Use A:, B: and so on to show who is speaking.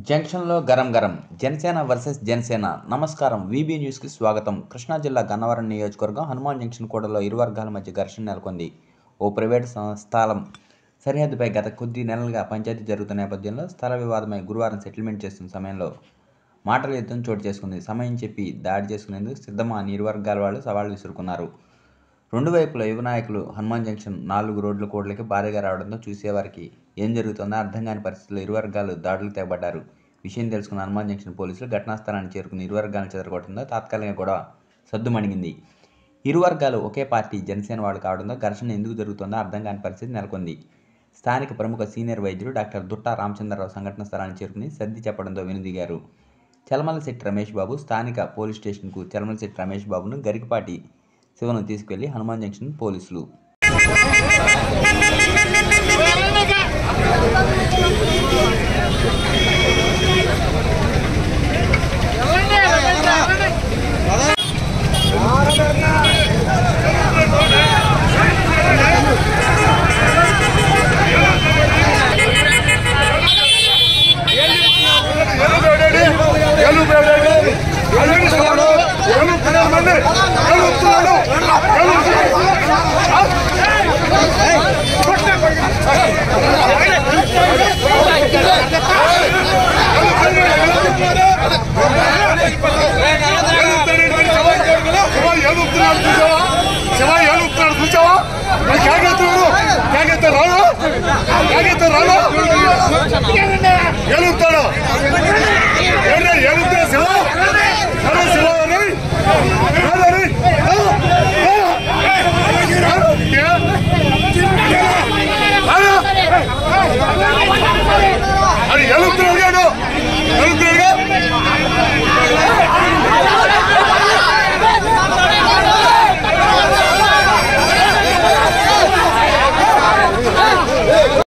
A: జంక్షన్లో గరం గరం జనసేన వర్సెస్ జనసేన. నమస్కారం, వీబీ న్యూస్కి స్వాగతం. కృష్ణా జిల్లా గన్నవరం నియోజకవర్గం హనుమాన్ జంక్షన్ కూడలో ఇరు వర్గాల మధ్య ఘర్షణ నెలకొంది. ఓ ప్రైవేటు స్థలం సరిహద్దుపై గత కొద్ది నెలలుగా పంచాయతీ జరుగుతున్న నేపథ్యంలో స్థల వివాదమై గురువారం సెటిల్మెంట్ చేస్తున్న సమయంలో మాటల యుద్ధం చోటు చేసుకుంది. సమయం చెప్పి దాడి చేసుకునేందుకు సిద్ధమా అని ఇరు వర్గాల వాళ్ళు సవాళ్లు విసురుకున్నారు. రెండు వైపుల యువ నాయకులు హనుమాన్ జంక్షన్ 4 రోడ్ల కూడలికి భారీగా రావడంతో చూసేవారికి ఏం జరుగుతుందో అర్థం కాని పరిస్థితుల్లో ఇరు వర్గాలు దాడులకు తెగబడ్డారు. విషయం తెలుసుకున్న హనుమాన్ జంక్షన్ పోలీసులు ఘటనా స్థలానికి చేరుకుని ఇరు వర్గాలను చెదరగొట్టడంతో తాత్కాలికంగా గొడవ సద్దుమణిగింది. ఇరు వర్గాలు ఒకే పార్టీ జనసేన వాళ్ళు కావడంతో ఘర్షణ ఎందుకు జరుగుతుందో అర్థం కాని పరిస్థితి నెలకొంది. స్థానిక ప్రముఖ సీనియర్ వైద్యుడు డాక్టర్ దుట్టా రామచంద్రరావు సంఘటన స్థలానికి చేరుకుని సర్ది చెప్పడంతో వెనుదిగారు. చలమలశెట్టి రమేష్ బాబు స్థానిక పోలీస్ స్టేషన్కు చలమలశెట్టి రమేష్ బాబును గరికపాటి శివను తీసుకెళ్లి హనుమాన్ జంక్షన్ పోలీసులు
B: ఏలుతాడు